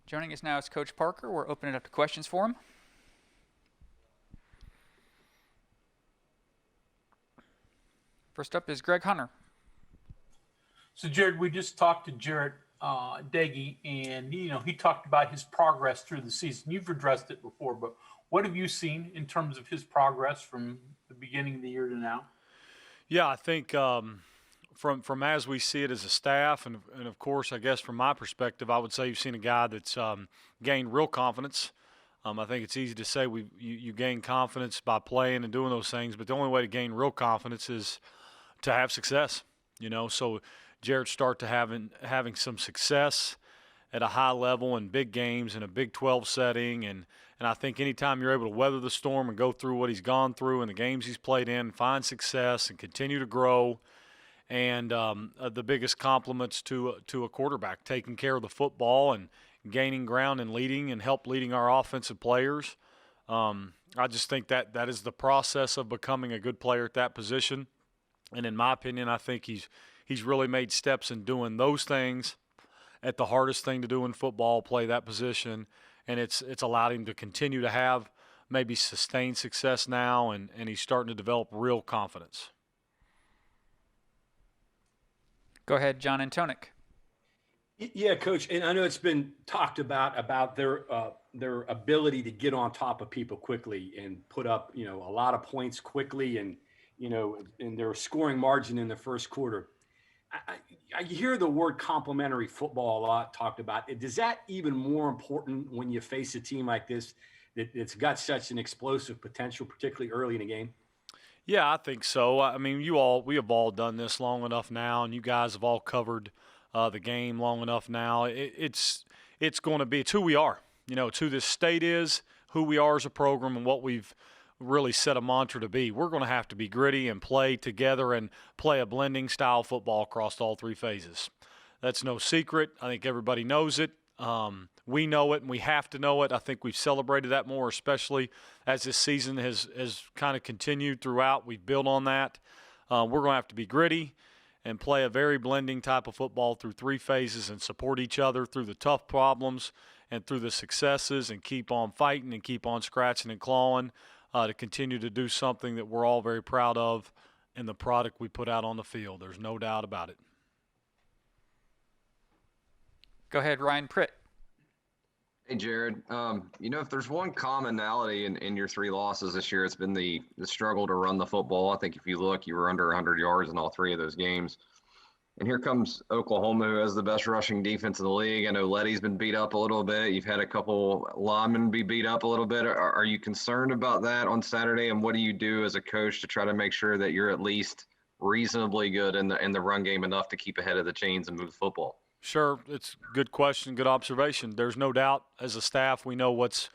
Joining us now is Coach Parker. We're opening it up to questions for him. First up is Greg Hunter. So, Gerad, we just talked to Gerad Deggy, and he talked about his progress through the season. You've addressed it before, but what have you seen in terms of his progress from the beginning of the year to now? Yeah, I think from as we see it as a staff, and of course, I guess from my perspective, I would say you've seen a guy that's gained real confidence. I think it's easy to say you gain confidence by playing and doing those things, but the only way to gain real confidence is to have success. So Gerad start to having some success at a high level in big games in a Big 12 setting, and I think anytime you're able to weather the storm and go through what he's gone through and the games he's played in, find success and continue to grow. And the biggest compliments to a quarterback, taking care of the football and gaining ground and help leading our offensive players. I just think that is the process of becoming a good player at that position. And in my opinion, I think he's really made steps in doing those things at the hardest thing to do in football, play that position. And it's allowed him to continue to have maybe sustained success now, and he's starting to develop real confidence. Go ahead, John Antonik. Yeah, Coach, and I know it's been talked about their ability to get on top of people quickly and put up a lot of points quickly, and in their scoring margin in the first quarter. I hear the word complementary football a lot talked about. Is that even more important when you face a team like this that's got such an explosive potential, particularly early in the game? Yeah, I think so. I mean, we have all done this long enough now, and you guys have all covered the game long enough now. It's going to be, it's who we are. It's who this state is, who we are as a program, and what we've really set a mantra to be. We're going to have to be gritty and play together and play a blending style football across all three phases. That's no secret. I think everybody knows it. We know it, and we have to know it. I think we've celebrated that more, especially as this season has kind of continued throughout. We've built on that. We're going to have to be gritty and play a very blending type of football through three phases and support each other through the tough problems and through the successes, and keep on fighting and keep on scratching and clawing to continue to do something that we're all very proud of in the product we put out on the field. There's no doubt about it. Go ahead, Ryan Pritt. Hey, Gerad. If there's one commonality in your three losses this year, it's been the struggle to run the football. I think if you look, you were under 100 yards in all three of those games. And here comes Oklahoma, who has the best rushing defense in the league. I know Letty's been beat up a little bit. You've had a couple linemen be beat up a little bit. Are you concerned about that on Saturday? And what do you do as a coach to try to make sure that you're at least reasonably good in the run game enough to keep ahead of the chains and move the football? Sure, it's a good question, good observation. There's no doubt as a staff we know what's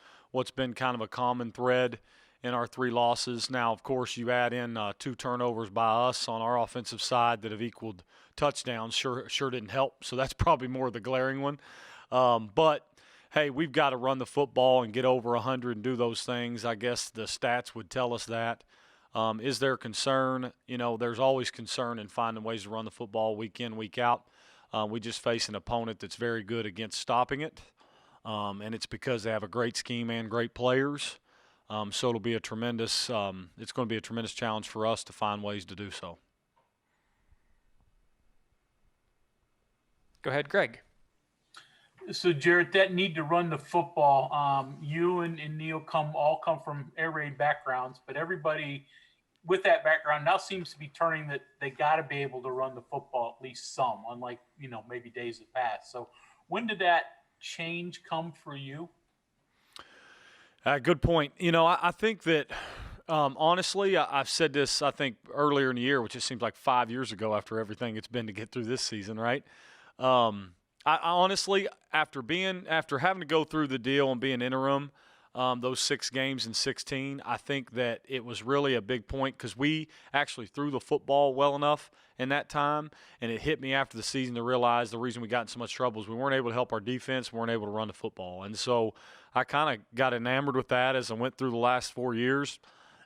been kind of a common thread in our three losses. Now, of course, you add in 2 turnovers by us on our offensive side that have equaled touchdowns. Sure didn't help, so that's probably more the glaring one. But, hey, we've got to run the football and get over 100 and do those things. I guess the stats would tell us that. Is there concern? There's always concern in finding ways to run the football week in, week out. We just face an opponent that's very good against stopping it, and it's because they have a great scheme and great players. So it'll be it's going to be a tremendous challenge for us to find ways to do so. Go ahead, Greg. So, Gerad, that need to run the football, you and Neil all come from air raid backgrounds, but everybody with that background now seems to be turning that they got to be able to run the football, at least some, unlike, maybe days have passed. So when did that change come for you? Good point. I think that, honestly, I've said this, I think, earlier in the year, which it seems like 5 years ago after everything it's been to get through this season, right? I honestly, after having to go through the deal and being interim, those 6 games in 16, I think that it was really a big point because we actually threw the football well enough in that time, and it hit me after the season to realize the reason we got in so much trouble is we weren't able to help our defense, we weren't able to run the football. And so I kind of got enamored with that as I went through the last 4 years,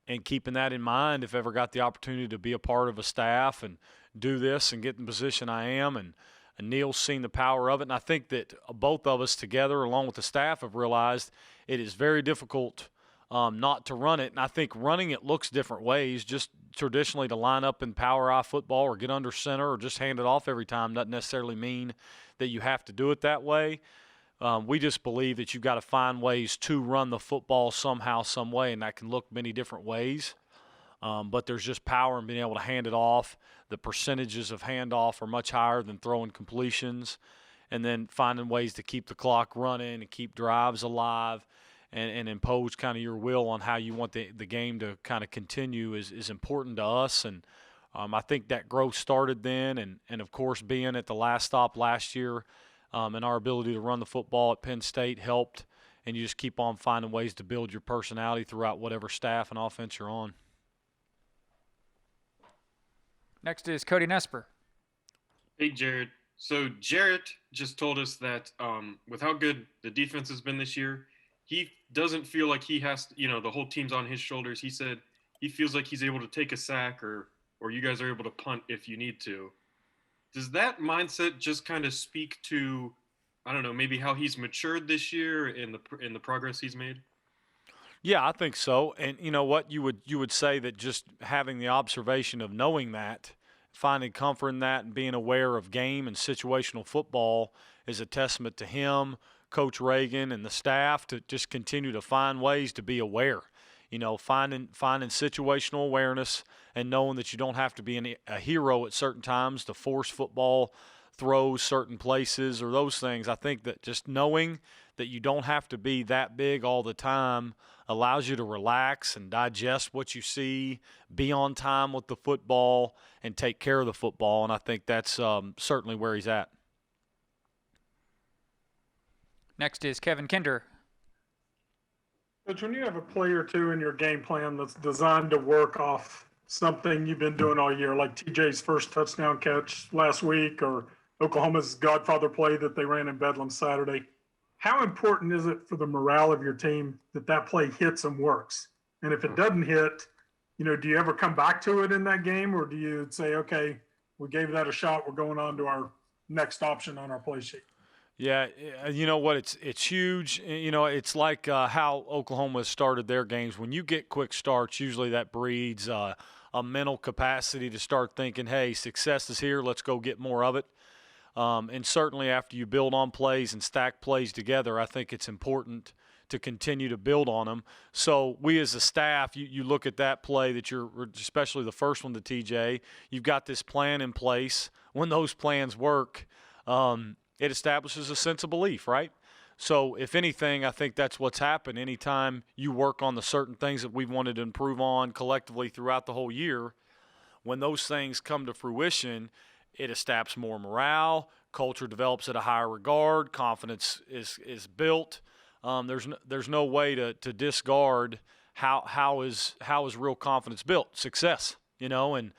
and keeping that in mind if I ever got the opportunity to be a part of a staff and do this and get in the position I am and and Neil's seen the power of it. And I think that both of us together, along with the staff, have realized it is very difficult not to run it. And I think running it looks different ways. Just traditionally to line up in power eye football or get under center or just hand it off every time doesn't necessarily mean that you have to do it that way. We just believe that you've got to find ways to run the football somehow, some way, and that can look many different ways. But there's just power in being able to hand it off. The percentages of handoff are much higher than throwing completions. And then finding ways to keep the clock running and keep drives alive and impose kind of your will on how you want the game to kind of continue is important to us. And I think that growth started then. And of course, being at the last stop last year and our ability to run the football at Penn State helped. And you just keep on finding ways to build your personality throughout whatever staff and offense you're on. Next is Cody Nesper. Hey, Gerad. So Jarrett just told us that with how good the defense has been this year, he doesn't feel like he has to, the whole team's on his shoulders. He said he feels like he's able to take a sack or you guys are able to punt if you need to. Does that mindset just kind of speak to, I don't know, maybe how he's matured this year in the progress he's made? Yeah, I think so. And you know what, you would say that just having the observation of knowing that, finding comfort in that, and being aware of game and situational football is a testament to him, Coach Reagan, and the staff to just continue to find ways to be aware. Finding situational awareness and knowing that you don't have to be a hero at certain times to force football throws certain places or those things. I think that just knowing that you don't have to be that big all the time allows you to relax and digest what you see, be on time with the football, and take care of the football. And I think that's certainly where he's at. Next is Kevin Kinder. Coach, when you have a play or two in your game plan that's designed to work off something you've been doing all year, like TJ's first touchdown catch last week or Oklahoma's Godfather play that they ran in Bedlam Saturday, how important is it for the morale of your team that play hits and works? And if it doesn't hit, do you ever come back to it in that game, or do you say, okay, we gave that a shot, we're going on to our next option on our play sheet? Yeah, you know what? It's huge. It's like how Oklahoma started their games. When you get quick starts, usually that breeds a mental capacity to start thinking, hey, success is here, let's go get more of it. And certainly after you build on plays and stack plays together, I think it's important to continue to build on them. So we as a staff, you look at that play that especially the first one to TJ, you've got this plan in place. When those plans work, it establishes a sense of belief, right? So if anything, I think that's what's happened. Anytime you work on the certain things that we've wanted to improve on collectively throughout the whole year, when those things come to fruition, it establishes more morale, culture develops at a higher regard, confidence is built. There's no way to discard how is real confidence built? Success, and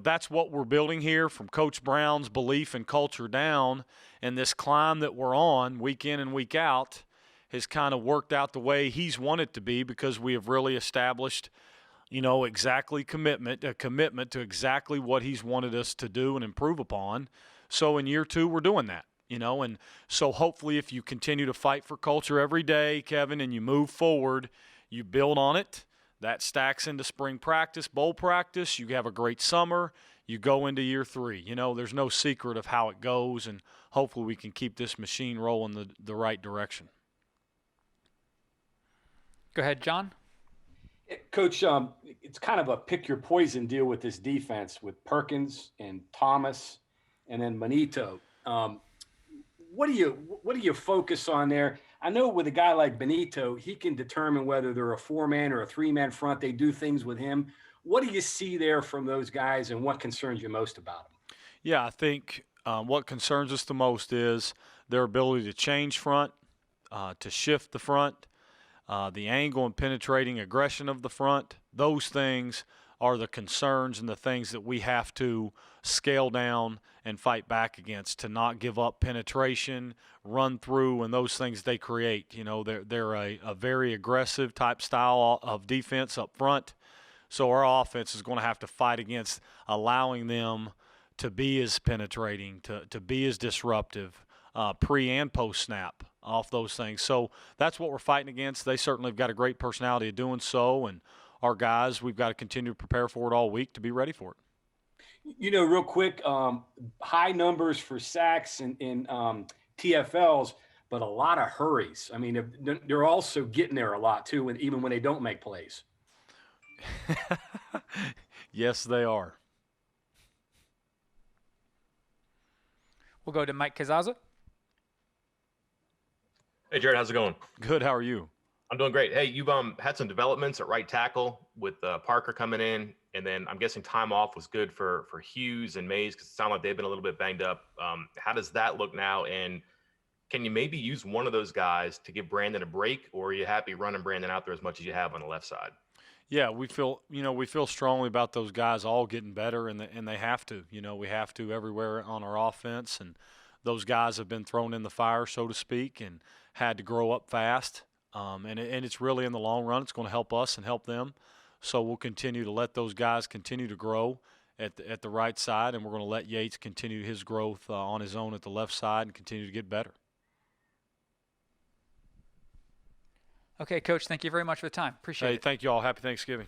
that's what we're building here from Coach Brown's belief and culture down, and this climb that we're on week in and week out has kind of worked out the way he's wanted to be because we have really established exactly a commitment to exactly what he's wanted us to do and improve upon. So in year 2, we're doing that, and so hopefully if you continue to fight for culture every day, Kevin, and you move forward, you build on it, that stacks into spring practice, bowl practice, you have a great summer, you go into year 3. There's no secret of how it goes, and hopefully we can keep this machine rolling the right direction. Go ahead, John. Coach, it's kind of a pick your poison deal with this defense with Perkins and Thomas and then Benito. What do you focus on there? I know with a guy like Benito, he can determine whether they're a 4-man or a 3-man front. They do things with him. What do you see there from those guys, and what concerns you most about them? Yeah, I think what concerns us the most is their ability to change front, to shift the front, the angle and penetrating aggression of the front. Those things are the concerns and the things that we have to scale down and fight back against, to not give up penetration, run through, and those things they create. They're a very aggressive type style of defense up front. So our offense is going to have to fight against allowing them to be as penetrating, to be as disruptive, pre and post snap off those things. So that's what we're fighting against. They certainly have got a great personality of doing so, and our guys, we've got to continue to prepare for it all week to be ready for it. You know, real quick, high numbers for sacks and TFLs, but a lot of hurries. I mean, they're also getting there a lot too, even when they don't make plays. Yes, they are. We'll go to Mike Kazaza. Hey, Gerad, how's it going? Good. How are you? I'm doing great. Hey, you've had some developments at right tackle with Parker coming in, and then I'm guessing time off was good for Hughes and Mays because it sounded like they've been a little bit banged up. How does that look now? And can you maybe use one of those guys to give Brandon a break, or are you happy running Brandon out there as much as you have on the left side? Yeah, we feel strongly about those guys all getting better, and they have to. We have to everywhere on our offense, and those guys have been thrown in the fire, so to speak, and had to grow up fast. And it's really in the long run, it's going to help us and help them. So we'll continue to let those guys continue to grow at the right side, and we're going to let Yates continue his growth on his own at the left side and continue to get better. Okay, Coach, thank you very much for the time. Appreciate it. Hey, thank you all. Happy Thanksgiving.